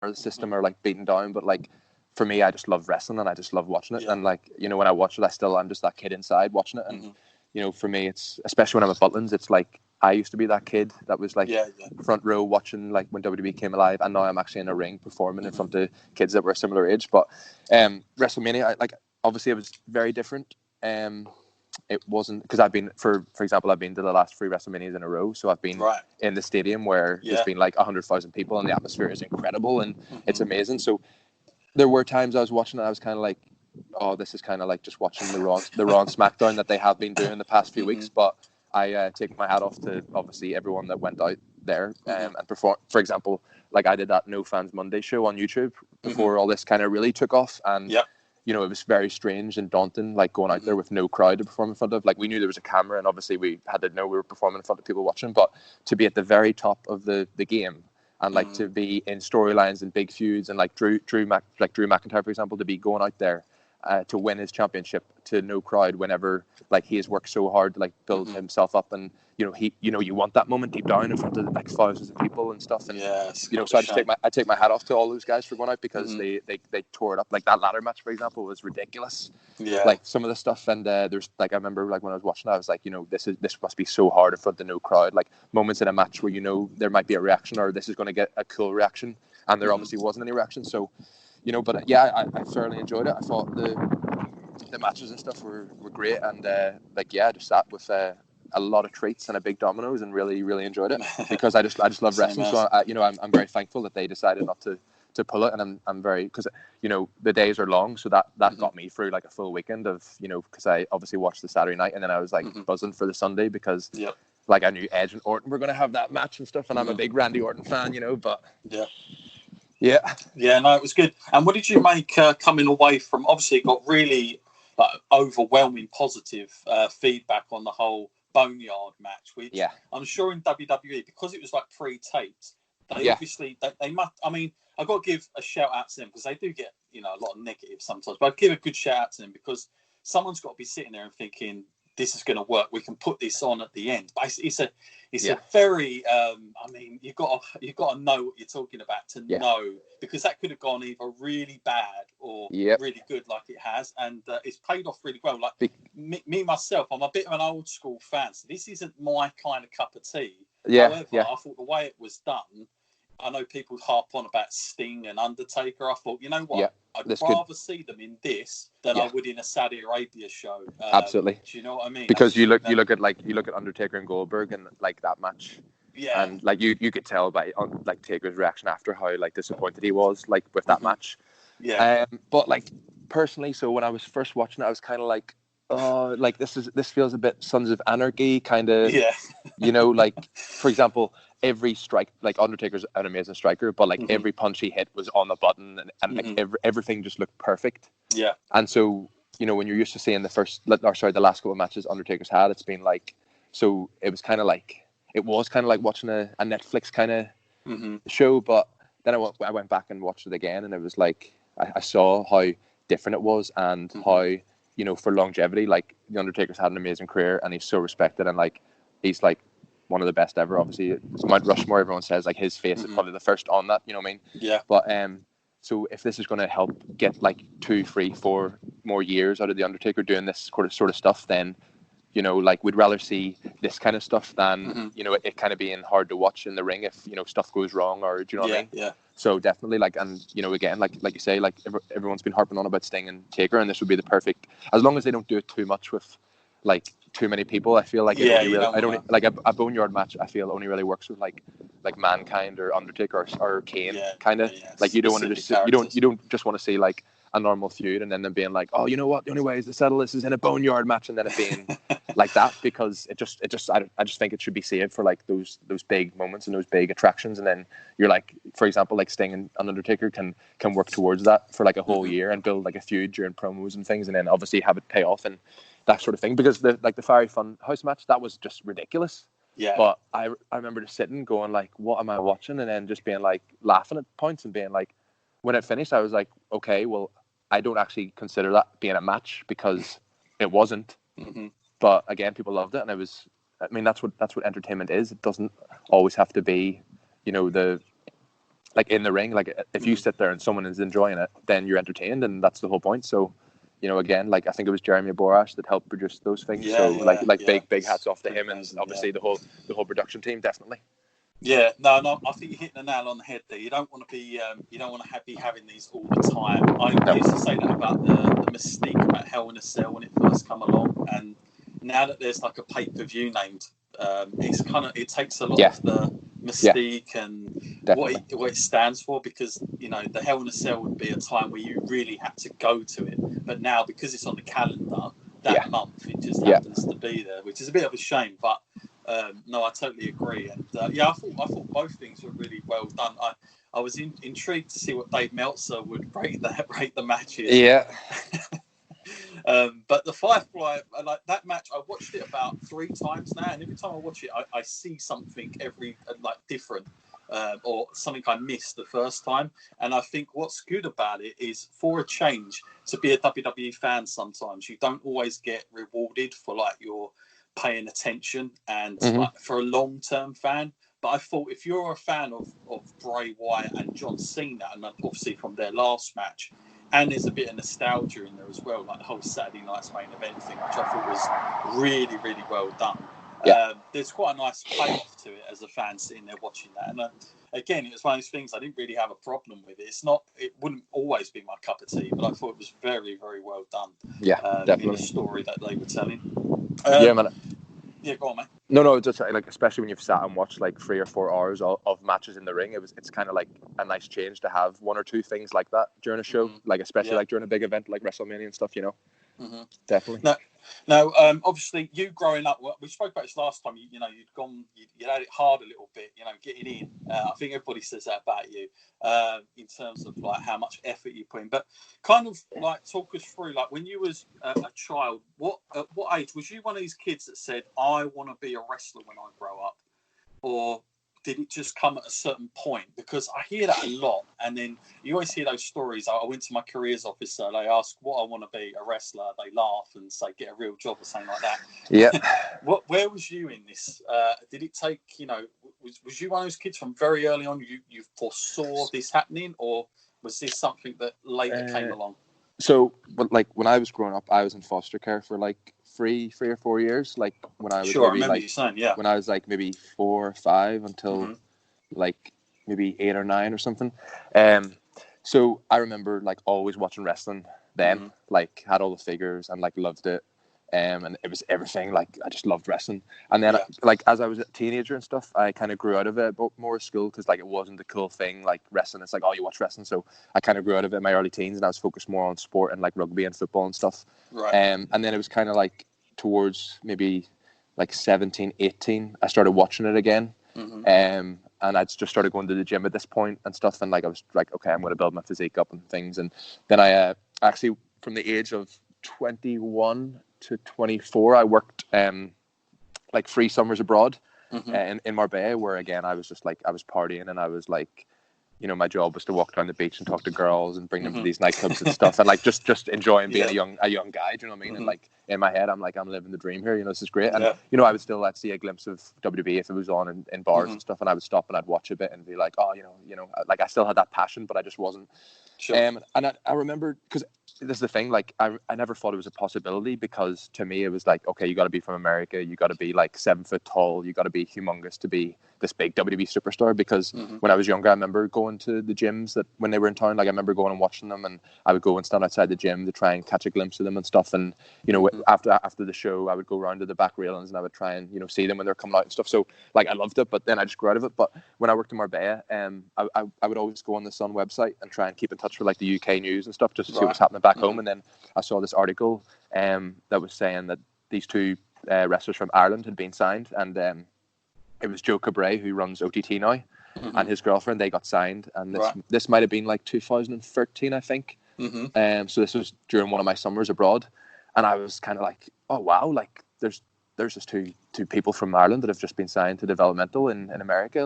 the system are like beaten down, but like for me, I just love wrestling and I just love watching it. Yeah. And like, you know, when I watch it, I'm just that kid inside watching it. And you know, for me, it's especially when I'm at Butlins, it's like I used to be that kid that was like front row watching like when WWE came alive, and now I'm actually in a ring performing in front of kids that were a similar age. But WrestleMania, like obviously it was very different. It wasn't because I've been for example, I've been to the last 3 WrestleManias in a row, so I've been in the stadium where there's been like 100,000 people and the atmosphere is incredible and it's amazing. So there were times I was watching it, I was kind of like, oh, this is kind of like just watching the Raw and SmackDown that they have been doing the past few weeks. But I take my hat off to obviously everyone that went out there and performed. For example, like I did that No Fans Monday show on YouTube before all this kind of really took off, and you know, it was very strange and daunting, like going out there with no crowd to perform in front of. Like we knew there was a camera, and obviously we had to know we were performing in front of people watching. But to be at the very top of the game, and like to be in storylines and big feuds, and like Drew McIntyre, for example, to be going out there to win his championship to no crowd, whenever like he has worked so hard to like build himself up, and you want that moment deep down in front of like thousands of people and stuff, and you know, so I take my hat off to all those guys for going out, because they tore it up. Like that ladder match, for example, was ridiculous. Like some of the stuff, and there's like I remember like when I was watching, I was like, you know, this must be so hard in front of no crowd. Like moments in a match where you know there might be a reaction, or this is going to get a cool reaction, and there obviously wasn't any reaction. So you know, but yeah, I thoroughly enjoyed it. I thought the matches and stuff were great, and like I just sat with a lot of treats and a big Domino's and really enjoyed it, because I just love wrestling. So I'm very thankful that they decided not to pull it, and I'm very, because you know the days are long, so that got me through like a full weekend of, you know, because I obviously watched the Saturday night, and then I was like buzzing for the Sunday, because like I knew Edge and Orton were going to have that match and stuff, and I'm a big Randy Orton fan, you know, but no, it was good. And what did you make coming away from? Obviously, it got really like overwhelming positive feedback on the whole Boneyard match, which I'm sure in WWE, because it was like pre-taped, they obviously they must. I mean, I've got to give a shout out to them, because they do get, you know, a lot of negatives sometimes, but I'd give a good shout out to them, because someone's got to be sitting there and thinking, this is going to work. We can put this on at the end. But it's a very. I mean, you've got to know what you're talking about to know, because that could have gone either really bad or really good, like it has, and it's paid off really well. Like me myself, I'm a bit of an old school fan, so this isn't my kind of cup of tea. However, I thought the way it was done. I know people harp on about Sting and Undertaker. I thought, you know what? I'd rather see them in this than I would in a Saudi Arabia show. Absolutely. Do you know what I mean? Because you look at Undertaker and Goldberg, and like that match. Yeah. And like you could tell by like Taker's reaction after how like disappointed he was like with that match. Yeah. But like personally, so when I was first watching it, I was kind of like, oh, like this feels a bit Sons of Anarchy kind of. Yeah. You know, like for example, every strike, like Undertaker's an amazing striker, but like every punch he hit was on the button, and like everything just looked perfect. Yeah. And so, you know, when you're used to seeing the last couple of matches Undertaker's had, it's been like, so it was kind of like watching a Netflix kind of show. But then I went back and watched it again, and it was like I saw how different it was, and how, you know, for longevity, like the Undertaker's had an amazing career, and he's so respected, and like he's like one of the best ever. Obviously, it's Mount Rushmore. Everyone says like his face is probably the first on that. You know what I mean? Yeah. But so if this is going to help get like 2, 3, 4 more years out of the Undertaker doing this sort of stuff, then, you know, like we'd rather see this kind of stuff than you know, it kind of being hard to watch in the ring if, you know, stuff goes wrong, or do you know what I mean? Yeah. So definitely, like, and you know, again, like you say, like everyone's been harping on about Sting and Taker, and this would be the perfect, as long as they don't do it too much with like too many people. I feel like a Boneyard match, I feel only really works with like Mankind or Undertaker or Kane, kind of like you don't want to just you don't just want to see like a normal feud and then them being like, oh, you know what, the only way to settle this is in a Boneyard match, and then it being like that, because I just think it should be saved for like those big moments and those big attractions, and then you're like, for example, like Sting and Undertaker can work towards that for like a whole year and build like a feud during promos and things, and then obviously have it pay off and that sort of thing, because the Fiery Fun House match, that was just ridiculous. Yeah. But I remember just sitting going like, what am I watching? And then just being like laughing at points and being like, when it finished, I was like, okay, well, I don't actually consider that being a match, because it wasn't. But again, people loved it, and it was, I mean, that's what entertainment is. It doesn't always have to be, you know, the like in the ring, like if you sit there and someone is enjoying it, then you're entertained, and that's the whole point. So, again, like I think it was Jeremy Borash that helped produce those things. Big hats off to him, and obviously the whole production team, definitely. Yeah, no, I think you're hitting the nail on the head there. You don't want to be, be having these all the time. I used to say that about the mystique about Hell in a Cell when it first come along, and now that there's like a pay-per-view named, it takes a lot of the mystique and what it stands for, because the Hell in a Cell would be a time where you really had to go to it, but now because it's on the calendar that month, it just happens to be there, which is a bit of a shame, but. No, I totally agree, and I thought both things were really well done. I was intrigued to see what Dave Meltzer would rate the matches. Yeah. But the Firefly, like that match, I watched it about 3 times now, and every time I watch it, I see something different, or something I missed the first time. And I think what's good about it is, for a change, to be a WWE fan, sometimes you don't always get rewarded for your paying attention, and for a long-term fan. But I thought if you're a fan of Bray Wyatt and John Cena, and obviously from their last match, and there's a bit of nostalgia in there as well, like the whole Saturday Night's Main Event thing, which I thought was really, really well done. There's quite a nice payoff to it as a fan sitting there watching that. And again, it was one of those things I didn't really have a problem with. It wouldn't always be my cup of tea, but I thought it was very, very well done. Yeah, definitely. In the story that they were telling. Man. Yeah, go on, mate. No, just especially when you've sat and watched 3 or 4 hours of matches in the ring, it's kind of like a nice change to have 1 or 2 things like that during a show, especially during a big event like WrestleMania and stuff, Definitely. No, obviously you growing up, we spoke about this last time, you'd had it hard a little bit, getting in. I think everybody says that about you, in terms of how much effort you put in, but kind of talk us through, when you was a child, at what age was you one of these kids that said, I want to be a wrestler when I grow up? Or did it just come at a certain point? Because I hear that a lot, and then you always hear those stories. I went to my careers officer, they ask what I want to be, a wrestler, they laugh and say get a real job or something like that. Yeah. Where was you in this? Did it take, was you one of those kids from very early on, you foresaw this happening, or was this something that later came along? So, but when I was growing up, I was in foster care for 3 or 4 years. When I was I remember you saying, when I was maybe 4 or 5 until maybe 8 or 9 or something. So I remember always watching wrestling then. Had all the figures and loved it. And it was everything. I just loved wrestling. And then as I was a teenager and stuff, I kind of grew out of it more at school, because it wasn't the cool thing wrestling. It's you watch wrestling. So I kind of grew out of it in my early teens, and I was focused more on sport and rugby and football and stuff. Right. And then it was kind of towards maybe 17, 18, I started watching it again. And I just started going to the gym at this point and stuff. And I was okay, I'm going to build my physique up and things. And then I actually, from the age of 21 to 24, I worked 3 summers abroad in Marbella, where again I was just I was partying, and I was my job was to walk down the beach and talk to girls and bring them to these nightclubs and stuff, and just enjoying being a young guy. Do you know what I mean? And in my head, I'm I'm living the dream here. This is great. And I would still see a glimpse of WWE if it was on in bars and stuff, and I would stop and I'd watch a bit and be I still had that passion, but I just wasn't. Sure. And I remember, because this is the thing, I never thought it was a possibility, because to me it was okay, you got to be from America, you got to be 7 foot tall, you got to be humongous to be this big WWE superstar. Because when I was younger, I remember going to the gyms that when they were in town, I remember going and watching them, and I would go and stand outside the gym to try and catch a glimpse of them and stuff. And after the show, I would go around to the back railings and I would try and see them when they're coming out and stuff. So I loved it, but then I just grew out of it. But when I worked in Marbella, I would always go on the Sun website and try and keep in touch with the UK news and stuff, just to see what's happening back home. And then I saw this article that was saying that these 2 wrestlers from Ireland had been signed, and it was Joe Cabray, who runs OTT now, and his girlfriend, they got signed, and this might have been 2013, I think. So this was during one of my summers abroad, and I was kind of oh wow, there's just two people from Ireland that have just been signed to developmental in America,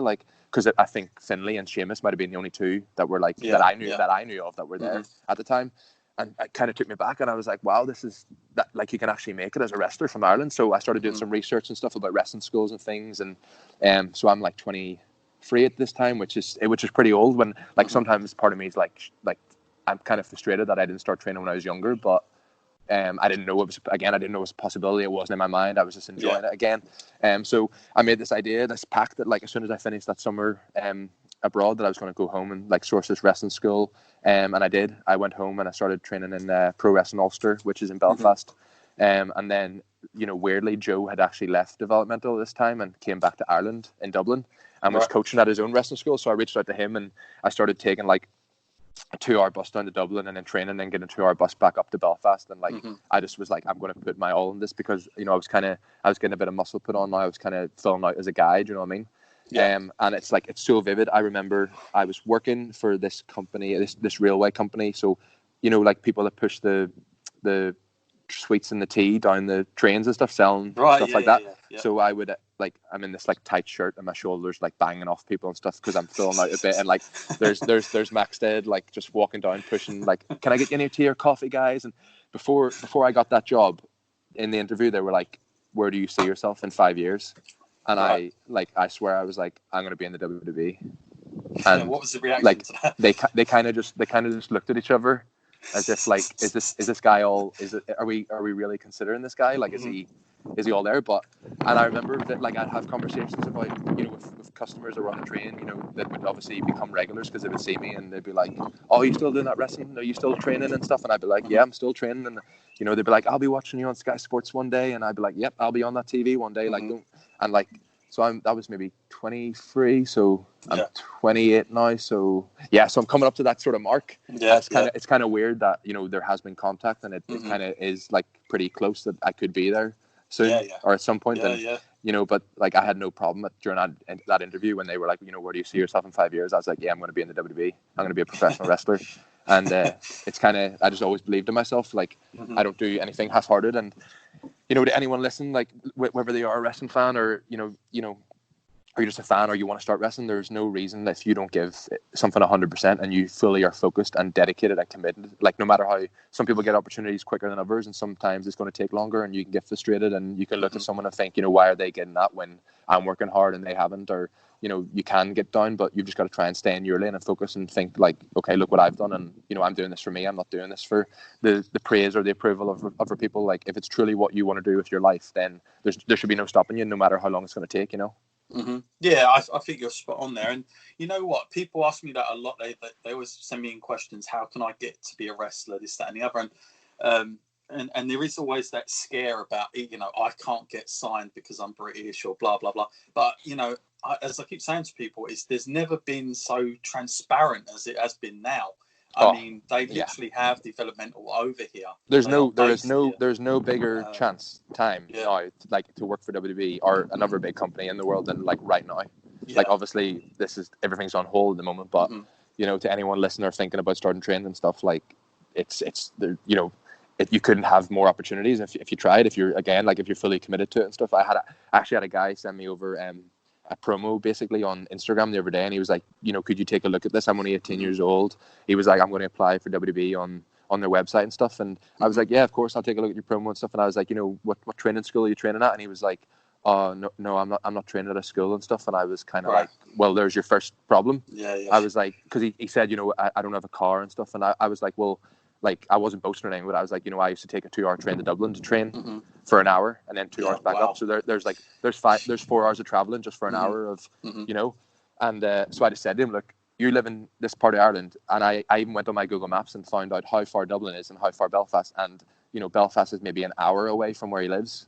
because I think Finlay and Sheamus might have been the only 2 that were that I knew of that were there at the time. And it kind of took me back, and I was wow, this is that, you can actually make it as a wrestler from Ireland. So I started doing some research and stuff about wrestling schools and things, and so I'm free at this time, which is pretty old. When like sometimes part of me is like I'm kind of frustrated that I didn't start training when I was younger, but I didn't know it was a possibility. It wasn't in my mind. I was just enjoying it again. So I made this pact that like as soon as I finished that summer abroad, that I was going to go home and like source this wrestling school. And I did. I went home and I started training in Pro Wrestling Ulster, which is in Belfast. And then, you know, weirdly, Joe had actually left developmental this time and came back to Ireland in Dublin and was coaching at his own wrestling school. So I reached out to him and I started taking like a 2-hour bus down to Dublin and then training and getting a 2-hour bus back up to Belfast. And like, I just was like, I'm going to put my all in this because, you know, I was getting a bit of muscle put on now. I was kind of filling out as a guy, do you know what I mean? Yeah. And it's like, it's so vivid. I remember I was working for this company, this railway company. So, you know, like people that push the sweets and the tea down the trains and stuff, selling stuff like that. Yeah. So I would like, I'm in this like tight shirt and my shoulders like banging off people and stuff because I'm filling out a bit. And like, there's Maxted like just walking down pushing like, can I get any tea or coffee, guys? And before I got that job, in the interview they were like, where do you see yourself in 5 years? And I swear I was like, I'm going to be in the WWE. And what was the reaction like to that? they kind of just looked at each other as if like, is this guy all? Are we really considering this guy? Like, is he all there? And I remember that like I'd have conversations about, you know, with customers that were on the train, you know, that would obviously become regulars because they would see me and they'd be like, oh, are you still doing that wrestling? Are you still training and stuff? And I'd be like, yeah, I'm still training. And you know, they'd be like, I'll be watching you on Sky Sports one day, and I'd be like, yep, I'll be on that TV one day. Like, and like. So that was maybe 23, so I'm 28 now. So yeah, so I'm coming up to that sort of mark. Yeah, it's kind of weird that, you know, there has been contact and it kind of is like pretty close that I could be there soon or at some point. You know, but like I had no problem during that interview when they were like, you know, where do you see yourself in 5 years? I was like, yeah, I'm going to be in the WWE. I'm going to be a professional wrestler. And it's kind of, I just always believed in myself. Like I don't do anything half-hearted. And you know, to anyone listening, like whether they are a wrestling fan or you know, or you're just a fan or you want to start wrestling, there's no reason if you don't give something 100% and you fully are focused and dedicated and committed. Like no matter how some people get opportunities quicker than others, and sometimes it's going to take longer, and you can get frustrated and you can look at someone and think, you know, why are they getting that when I'm working hard and they haven't? Or you know, you can get down, but you've just got to try and stay in your lane and focus and think like, okay, look what I've done, and you know, I'm doing this for me. I'm not doing this for the praise or the approval of other people. Like if it's truly what you want to do with your life, then there should be no stopping you, no matter how long it's going to take. You know. Yeah, I think you're spot on there. And you know what? People ask me that a lot. They always send me in questions. How can I get to be a wrestler? This, that, and the other. And there is always that scare about, you know, I can't get signed because I'm British or blah blah blah. But you know, as I keep saying to people, there's never been so transparent as it has been now. I mean, they literally have developmental over here. There's no bigger time now, like to work for WWE or another big company in the world than like right now. Yeah. Like obviously everything's on hold at the moment, but you know, to anyone listening or thinking about starting training and stuff, like it's you know, you couldn't have more opportunities if you tried. If you're fully committed to it and stuff. I actually had a guy send me over a promo basically on Instagram the other day, and he was like, you know, could you take a look at this? I'm only 18 years old. He was like, I'm going to apply for WWE on their website and stuff. And I was like, yeah, of course, I'll take a look at your promo and stuff. And I was like, you know, what training school are you training at? And he was like, oh no, I'm not training at a school and stuff. And I was kind of like, well, there's your first problem. Yeah. I was like, because he said, you know, I don't have a car and stuff. And I was like, well, like I wasn't boasting or anything, but I was like, you know, I used to take a 2-hour train to Dublin to train for an hour and then 2 hours back up. So there's 4 hours of traveling just for an hour of, you know, and so I just said to him, look, you live in this part of Ireland, and I even went on my Google Maps and found out how far Dublin is and how far Belfast, and you know, Belfast is maybe an hour away from where he lives.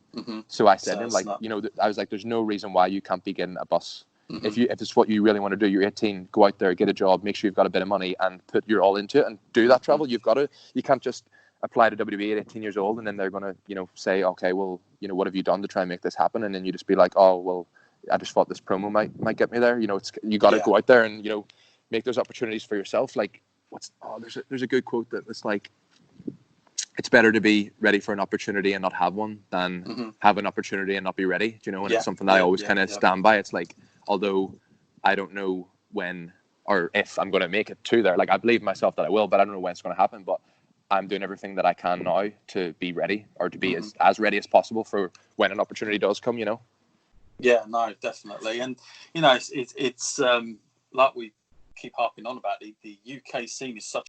So I said to him, like, you know, I was like, there's no reason why you can't be getting a bus. If it's what you really want to do, you're 18, go out there, get a job, make sure you've got a bit of money and put your all into it and do that travel. You can't just apply to WWE at 18 years old and then they're going to, you know, say, okay, well, you know, what have you done to try and make this happen? And then you just be like, oh, well, I just thought this promo might get me there. You know, you got to go out there and, you know, make those opportunities for yourself. Like there's a good quote that it's like, it's better to be ready for an opportunity and not have one than have an opportunity and not be ready. Do you know? And it's something that I always kind of stand by. It's like, although I don't know when or if I'm going to make it to there, like I believe myself that I will, but I don't know when it's going to happen. But I'm doing everything that I can now to be ready or to be as ready as possible for when an opportunity does come, you know? Yeah, no, definitely. And, you know, it's like we keep harping on about, the UK scene is such